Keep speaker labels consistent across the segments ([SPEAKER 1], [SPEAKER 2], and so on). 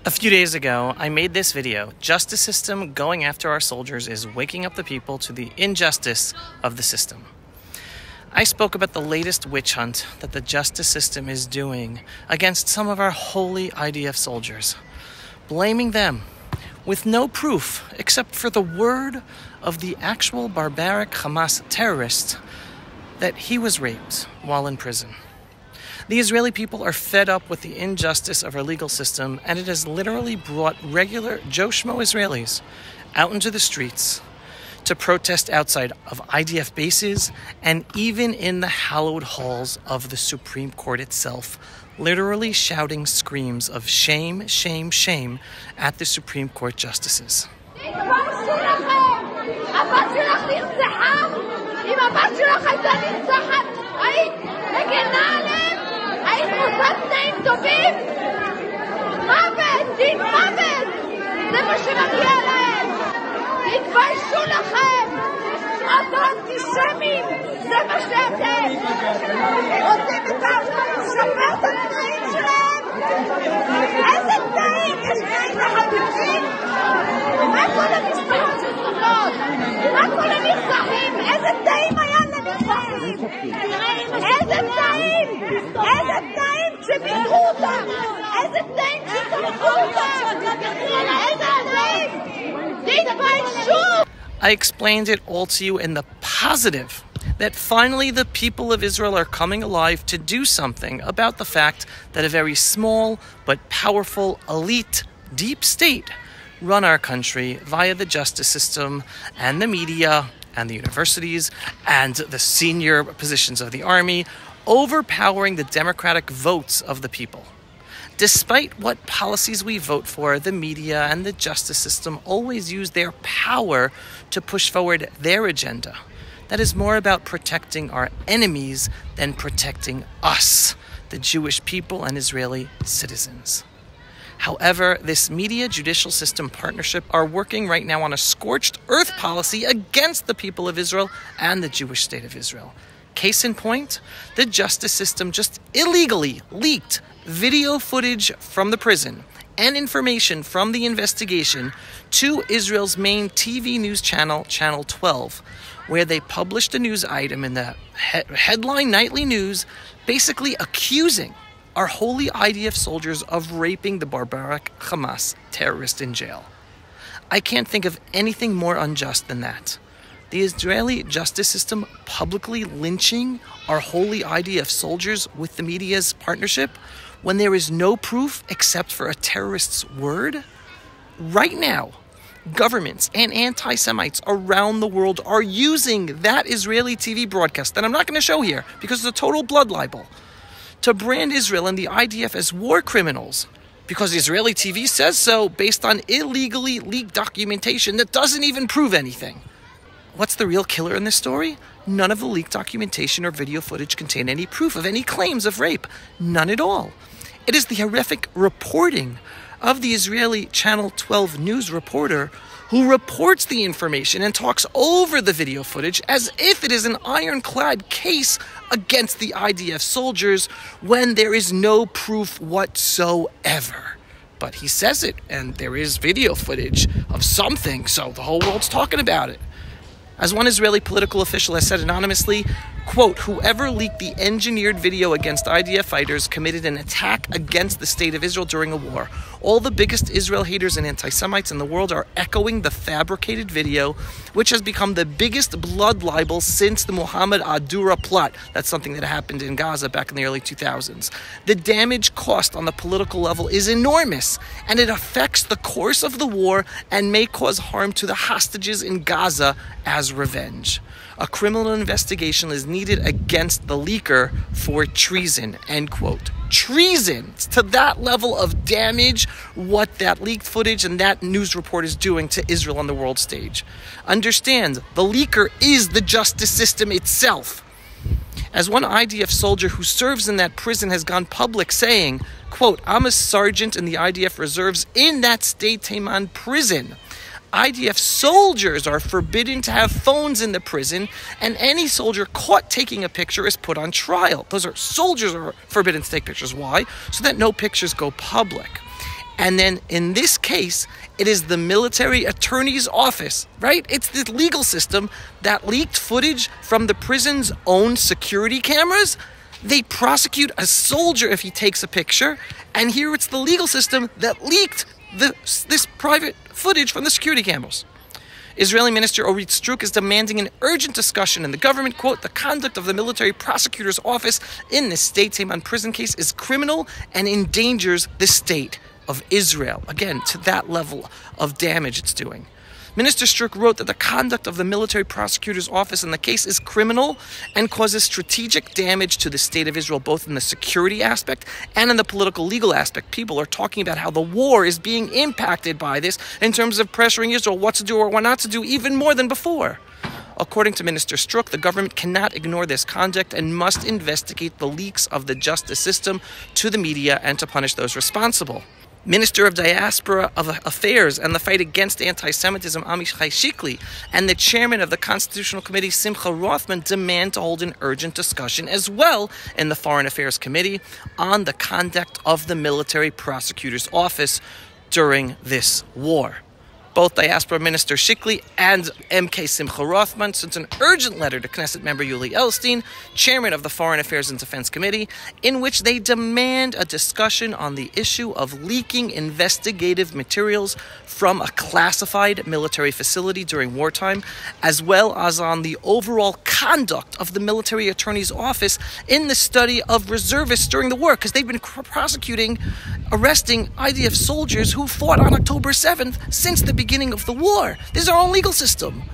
[SPEAKER 1] A few days ago, I made this video, Justice System Going After Our Soldiers is Waking Up the People to the Injustice of the System. I spoke about the latest witch hunt that the justice system is doing against some of our holy IDF soldiers, blaming them with no proof except for the word of the actual barbaric Hamas terrorist that he was raped while in prison. The Israeli people are fed up with the injustice of our legal system, and it has literally brought regular Joe Schmo Israelis out into the streets to protest outside of IDF bases and even in the hallowed halls of the Supreme Court itself, literally shouting screams of shame, shame, shame at the Supreme Court justices.
[SPEAKER 2] תתביישו לכם! אנטישמים! זה מה שאתם! רוצים לשפר את התנאים שלהם? איזה תנאים? יש תנאים לחלוטין? מה כל המשפחות שסובלות? מה כל המרצחים? איזה תנאים היה למרצחים? איזה תנאים? איזה תנאים כשביטחו אותם? איזה תנאים כשתמכו אותם? איזה תנאים?
[SPEAKER 1] I explained it all to you in the positive, that finally the people of Israel are coming alive to do something about the fact that a very small but powerful elite deep state run our country via the justice system and the media and the universities and the senior positions of the army, overpowering the democratic votes of the people. Despite what policies we vote for, the media and the justice system always use their power to push forward their agenda. That is more about protecting our enemies than protecting us, the Jewish people and Israeli citizens. However, this media judicial system partnership are working right now on a scorched earth policy against the people of Israel and the Jewish state of Israel. Case in point, the justice system just illegally leaked video footage from the prison and information from the investigation to Israel's main TV news channel, Channel 12, where they published a news item in the headline nightly news, basically accusing our holy IDF soldiers of raping the barbaric Hamas terrorist in jail. I can't think of anything more unjust than that. The Israeli justice system publicly lynching our holy IDF soldiers with the media's partnership when there is no proof except for a terrorist's word? Right now, governments and anti-Semites around the world are using that Israeli TV broadcast that I'm not going to show here because it's a total blood libel to brand Israel and the IDF as war criminals because Israeli TV says so based on illegally leaked documentation that doesn't even prove anything. What's the real killer in this story? None of the leaked documentation or video footage contain any proof of any claims of rape. None at all. It is the horrific reporting of the Israeli Channel 12 news reporter who reports the information and talks over the video footage as if it is an ironclad case against the IDF soldiers when there is no proof whatsoever. But he says it, and there is video footage of something, so the whole world's talking about it. As one Israeli political official has said anonymously, quote, whoever leaked the engineered video against IDF fighters committed an attack against the state of Israel during a war. All the biggest Israel haters and anti-Semites in the world are echoing the fabricated video, which has become the biggest blood libel since the Muhammad Adura plot. That's something that happened in Gaza back in the early 2000s. The damage caused on the political level is enormous, and it affects the course of the war and may cause harm to the hostages in Gaza as revenge. A criminal investigation is needed against the leaker for treason, end quote. Treason! It's to that level of damage what that leaked footage and that news report is doing to Israel on the world stage. Understand, the leaker is the justice system itself. As one IDF soldier who serves in that prison has gone public saying, quote, I'm a sergeant in the IDF reserves in that state Taman prison. IDF soldiers are forbidden to have phones in the prison, and any soldier caught taking a picture is put on trial. Soldiers are forbidden to take pictures. Why? So that no pictures go public. And then in this case, it is the military attorney's office, right? It's the legal system that leaked footage from the prison's own security cameras. They prosecute a soldier if he takes a picture, and here it's the legal system that leaked this private footage from the security cameras. Israeli Minister Orit Struk is demanding an urgent discussion in the government. Quote, the conduct of the military prosecutor's office in the state Taiman prison case is criminal and endangers the state of Israel. Again, to that level of damage it's doing. Minister Struk wrote that the conduct of the military prosecutor's office in the case is criminal and causes strategic damage to the state of Israel, both in the security aspect and in the political legal aspect. People are talking about how the war is being impacted by this in terms of pressuring Israel what to do or what not to do even more than before. According to Minister Struk, the government cannot ignore this conduct and must investigate the leaks of the justice system to the media and to punish those responsible. Minister of Diaspora of Affairs and the Fight Against Anti-Semitism, Amichai Shikli, and the chairman of the Constitutional Committee, Simcha Rothman, demand to hold an urgent discussion as well in the Foreign Affairs Committee on the conduct of the military prosecutor's office during this war. Both Diaspora Minister Shikli and MK Simcha Rothman sent an urgent letter to Knesset member Yuli Elstein, chairman of the Foreign Affairs and Defense Committee, in which they demand a discussion on the issue of leaking investigative materials from a classified military facility during wartime, as well as on the overall conduct of the military attorney's office in the study of reservists during the war, because they've been arresting IDF soldiers who fought on October 7th since the beginning of the war. This is our own legal system.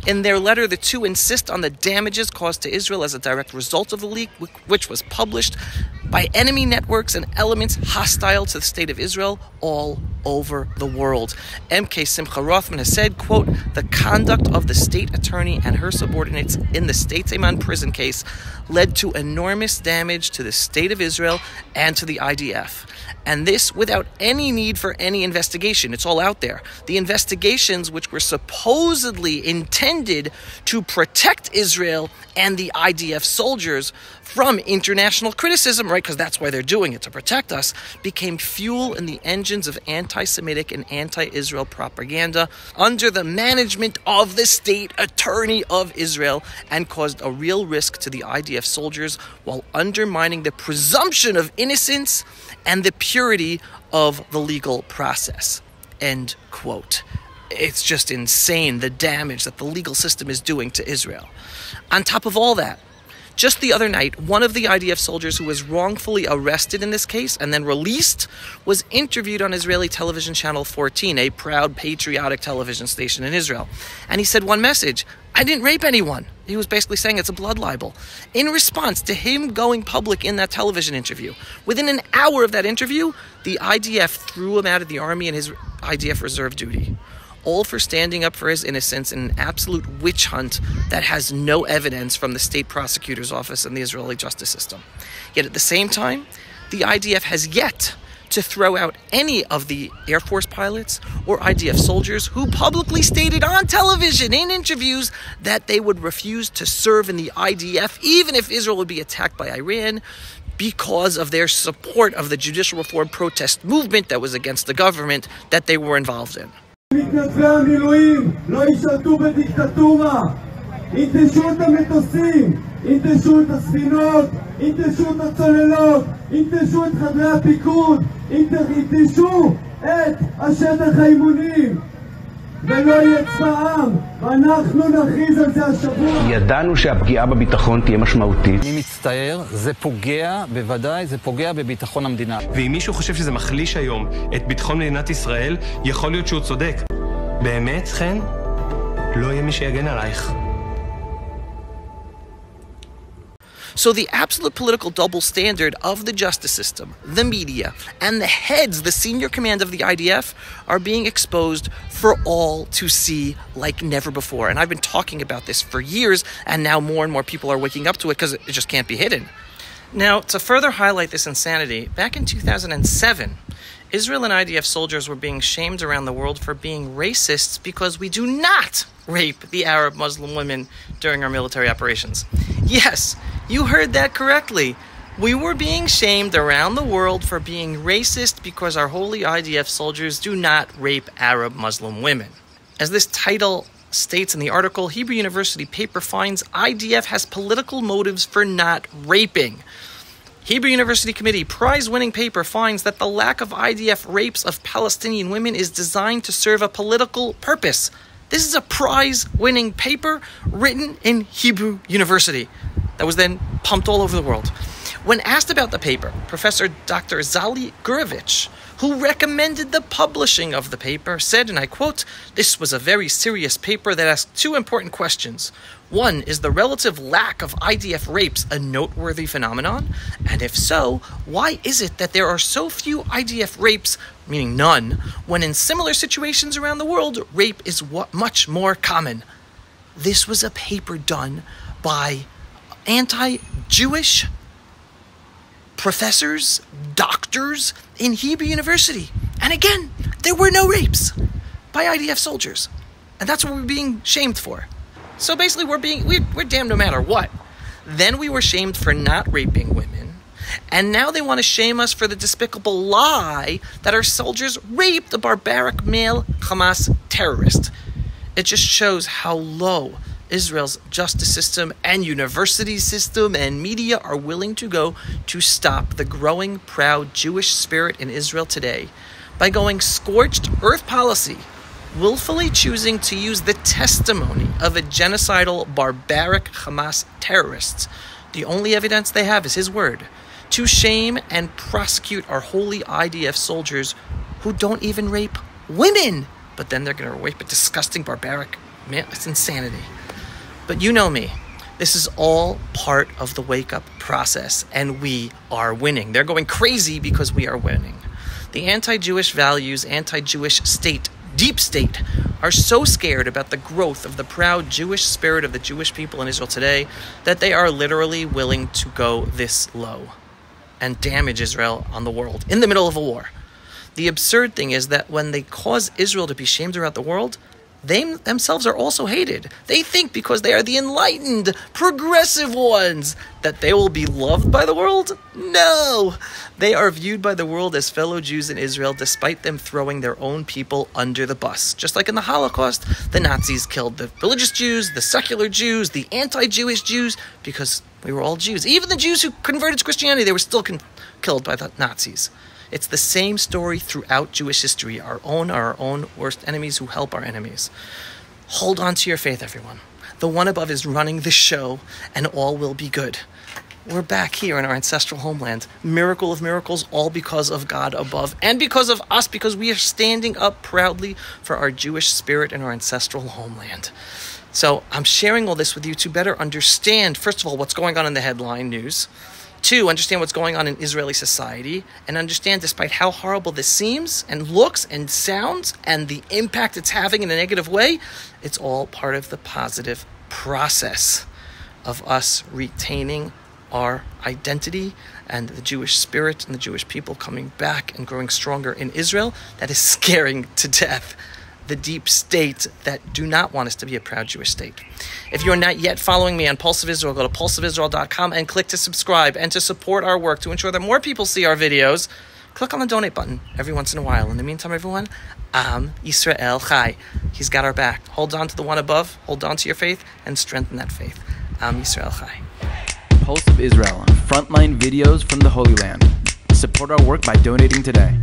[SPEAKER 1] In their letter, the two insist on the damages caused to Israel as a direct result of the leak, which was published by enemy networks and elements hostile to the state of Israel all over the world. MK Simcha Rothman has said, quote, the conduct of the state attorney and her subordinates in the state Taiman prison case led to enormous damage to the state of Israel and to the IDF. And this without any need for any investigation. It's all out there. The investigations, which were supposedly intended to protect Israel and the IDF soldiers from international criticism, right, because that's why they're doing it, to protect us, became fuel in the engines of anti-Semitic and anti-Israel propaganda under the management of the state attorney of Israel, and caused a real risk to the IDF soldiers while undermining the presumption of innocence and the purity of the legal process. End quote. It's just insane, the damage that the legal system is doing to Israel. On top of all that, just the other night, one of the IDF soldiers who was wrongfully arrested in this case and then released was interviewed on Israeli television channel 14, a proud patriotic television station in Israel. And he said one message: I didn't rape anyone. He was basically saying it's a blood libel. In response to him going public in that television interview, within an hour of that interview, the IDF threw him out of the army and his IDF reserve duty. All for standing up for his innocence in an absolute witch hunt that has no evidence from the state prosecutor's office and the Israeli justice system. Yet at the same time, the IDF has yet to throw out any of the Air Force pilots or IDF soldiers who publicly stated on television in interviews that they would refuse to serve in the IDF even if Israel would be attacked by Iran, because of their support of the judicial reform protest movement that was against the government that they were involved in.
[SPEAKER 3] מתנדבי המילואים לא ישרתו בדיקטטורה. ינטשו את המטוסים, ינטשו את הספינות, ינטשו את הצוללות, ינטשו את חדרי הפיקוד, ינטשו את השטח האימונים. ולא יהיה צבא עם, ואנחנו נכריז על זה השבוע.
[SPEAKER 4] ידענו שהפגיעה בביטחון תהיה משמעותית.
[SPEAKER 5] אני מצטער, זה פוגע, בוודאי, זה פוגע בביטחון המדינה.
[SPEAKER 6] ואם מישהו חושב שזה מחליש היום את ביטחון מדינת ישראל, יכול להיות שהוא צודק. באמת, חן? לא יהיה מי שיגן עלייך.
[SPEAKER 1] So the absolute political double standard of the justice system, the media, and the heads, the senior command of the IDF, are being exposed for all to see like never before. And I've been talking about this for years, and now more and more people are waking up to it because it just can't be hidden. Now, to further highlight this insanity, back in 2007, Israel and IDF soldiers were being shamed around the world for being racists because we do not rape the Arab Muslim women during our military operations. Yes, you heard that correctly. We were being shamed around the world for being racist because our holy IDF soldiers do not rape Arab Muslim women. As this title states in the article, Hebrew University paper finds IDF has political motives for not raping. Hebrew University Committee prize-winning paper finds that the lack of IDF rapes of Palestinian women is designed to serve a political purpose. This is a prize-winning paper written in Hebrew University that was then pumped all over the world. When asked about the paper, Professor Dr. Zali Gurovich, who recommended the publishing of the paper, said, and I quote, "This was a very serious paper that asked two important questions. One, is the relative lack of IDF rapes a noteworthy phenomenon? And if so, why is it that there are so few IDF rapes, meaning none, when in similar situations around the world, rape is much more common?" This was a paper done by anti-Jewish professors, doctors in Hebrew University. And again, there were no rapes by IDF soldiers. And that's what we're being shamed for. So basically, we're damned no matter what. Then we were shamed for not raping women. And now they want to shame us for the despicable lie that our soldiers raped a barbaric male Hamas terrorist. It just shows how low Israel's justice system and university system and media are willing to go to stop the growing proud Jewish spirit in Israel today by going scorched earth policy, willfully choosing to use the testimony of a genocidal, barbaric Hamas terrorist. The only evidence they have is his word, to shame and prosecute our holy IDF soldiers who don't even rape women. But then they're going to rape a disgusting, barbaric man. It's insanity. But you know me. This is all part of the wake-up process, and we are winning. They're going crazy because we are winning. The anti-Jewish values, anti-Jewish state, deep state, are so scared about the growth of the proud Jewish spirit of the Jewish people in Israel today that they are literally willing to go this low and damage Israel on the world in the middle of a war. The absurd thing is that when they cause Israel to be shamed around the world, they themselves are also hated. They think because they are the enlightened, progressive ones, that they will be loved by the world? No! They are viewed by the world as fellow Jews in Israel, despite them throwing their own people under the bus. Just like in the Holocaust, the Nazis killed the religious Jews, the secular Jews, the anti-Jewish Jews, because we were all Jews. Even the Jews who converted to Christianity, they were still killed by the Nazis. It's the same story throughout Jewish history. Our own worst enemies who help our enemies. Hold on to your faith, everyone. The one above is running this show, and all will be good. We're back here in our ancestral homeland. Miracle of miracles, all because of God above, and because of us, because we are standing up proudly for our Jewish spirit and our ancestral homeland. So I'm sharing all this with you to better understand, first of all, what's going on in the headline news. 2, understand what's going on in Israeli society, and understand, despite how horrible this seems and looks and sounds and the impact it's having in a negative way, it's all part of the positive process of us retaining our identity and the Jewish spirit and the Jewish people coming back and growing stronger in Israel. That is scaring to death the deep state that do not want us to be a proud Jewish state. If you are not yet following me on Pulse of Israel, go to pulseofisrael.com and click to subscribe. And to support our work, to ensure that more people see our videos, click on the donate button every once in a while. In the meantime, everyone, I'm Yisrael Chai. He's got our back. Hold on to the one above, hold on to your faith, and strengthen that faith. I'm Yisrael Chai.
[SPEAKER 7] Pulse of Israel, frontline videos from the Holy Land. Support our work by donating today.